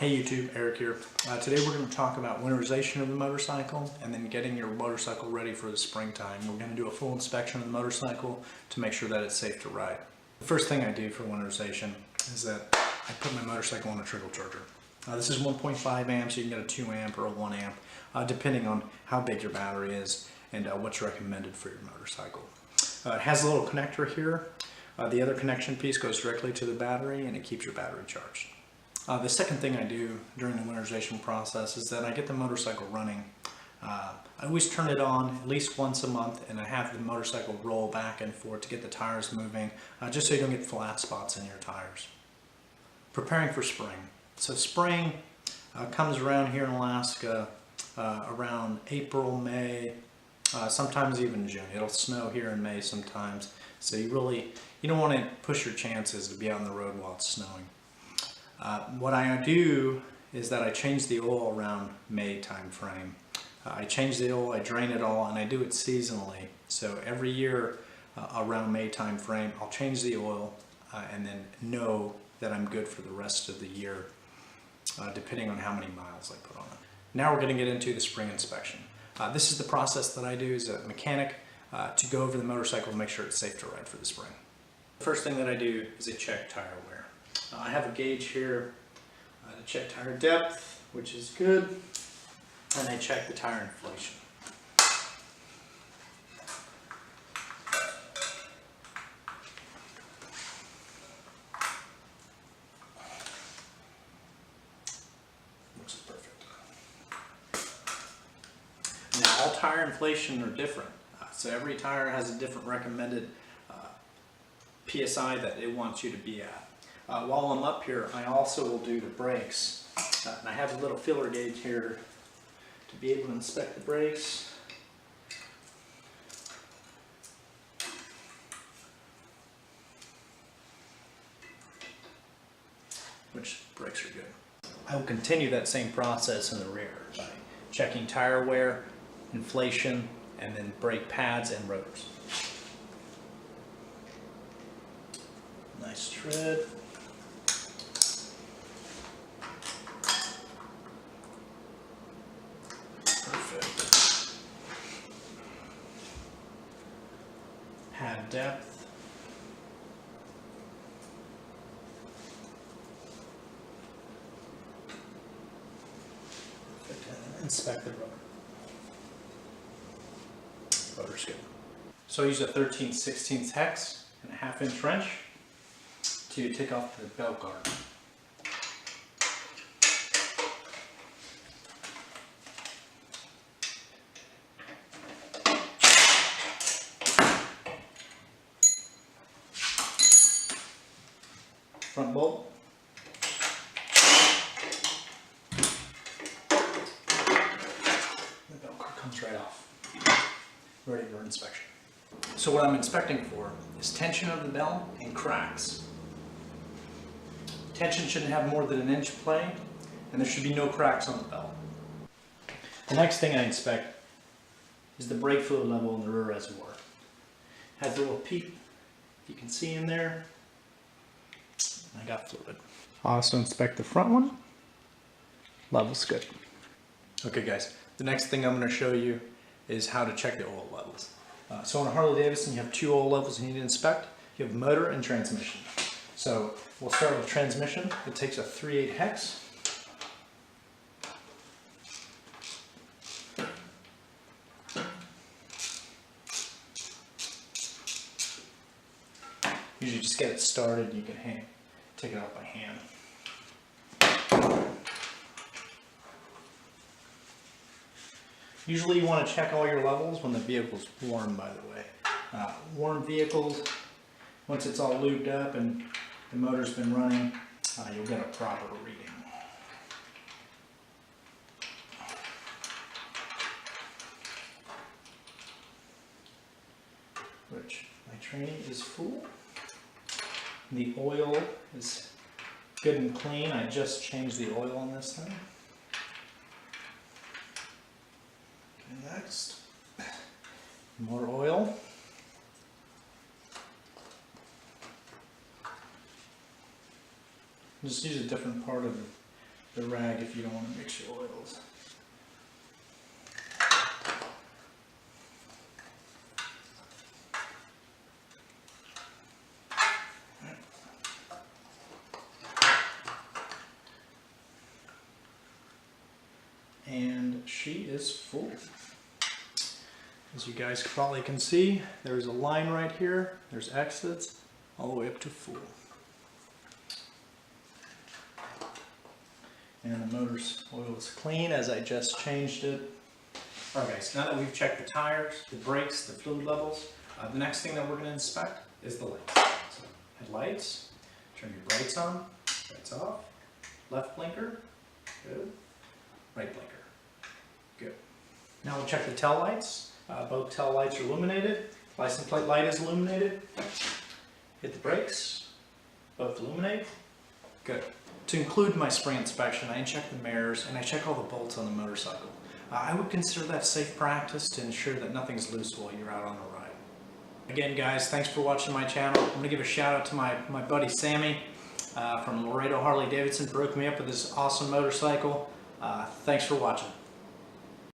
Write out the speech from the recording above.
Hey YouTube, Eric here. Today we're going to talk about winterization of the motorcycle and then getting your motorcycle ready for the springtime. We're going to do a full inspection of the motorcycle to make sure that it's safe to ride. The first thing I do for winterization is that I put my motorcycle on a Trickle charger. This is 1.5 amps, you can get a 2 amp or a 1 amp, depending on how big your battery is and what's recommended for your motorcycle. It has a little connector here. The other connection piece goes directly to the battery and it keeps your battery charged. The second thing I do during the winterization process is that I get the motorcycle running. I always turn it on at least once a month, and I have the motorcycle roll back and forth to get the tires moving, just so you don't get flat spots in your tires. Preparing for spring. So spring comes around here in Alaska around April, May, sometimes even June. It'll snow here in May sometimes, so you don't want to push your chances to be out on the road while it's snowing. What I do is that I change the oil around May time frame. I change the oil, I drain it all, and I do it seasonally. So every year around May time frame, I'll change the oil and then know that I'm good for the rest of the year, depending on how many miles I put on it. Now we're going to get into the spring inspection. This is the process that I do as a mechanic to go over the motorcycle and make sure it's safe to ride for the spring. The first thing that I do is I check tire wear. I have a gauge here to check tire depth, which is good, and I check the tire inflation. Looks perfect. Now, all tire inflation are different, so every tire has a different recommended PSI that it wants you to be at. While I'm up here, I also will do the brakes. And I have a little feeler gauge here to be able to inspect the brakes. Which brakes are good. I will continue that same process in the rear by checking tire wear, inflation, and then brake pads and rotors. Nice tread. Perfect. Pad depth. Perfect. And inspect the rotor. Rotor's good. So I use a 13/16 hex and a 1/2 inch wrench to take off the belt guard. Front bolt. The belt guard comes right off. Ready for inspection. So what I'm inspecting for is tension of the belt and cracks. Tension shouldn't have more than 1 inch play, and there should be no cracks on the belt. The next thing I inspect is the brake fluid level in the rear reservoir. It has a little peep, you can see in there. I got fluid. I also inspect the front one. Level's good. Okay guys, the next thing I'm going to show you is how to check the oil levels. So on a Harley Davidson you have 2 oil levels you need to inspect. You have motor and transmission. So we'll start with transmission. It takes a 3/8 hex. Usually just get it started, you can take it out by hand. Usually you want to check all your levels when the vehicle's warm, by the way. Warm vehicles, once it's all lubed up and the motor's been running, you'll get a proper reading. Which my training is full. The oil is good and clean. I just changed the oil on this thing. Okay, next, more oil. Just use a different part of the rag if you don't want to mix your oils. And she is full. As you guys probably can see, there's a line right here, there's exits, all the way up to full. And the motor's oil is clean as I just changed it. Alright guys, now that we've checked the tires, the brakes, the fluid levels, the next thing that we're going to inspect is the lights. So, headlights, turn your brights on, lights off, left blinker, good, right blinker, good. Now we'll check the tail lights. Both tail lights are illuminated, license plate light is illuminated. Hit the brakes, both illuminate, good. To include my spring inspection, I check the mirrors and I check all the bolts on the motorcycle. I would consider that safe practice to ensure that nothing's loose while you're out on the ride. Again guys, thanks for watching my channel. I'm going to give a shout out to my buddy Sammy from Laredo Harley Davidson for hooking me up with this awesome motorcycle. Thanks for watching.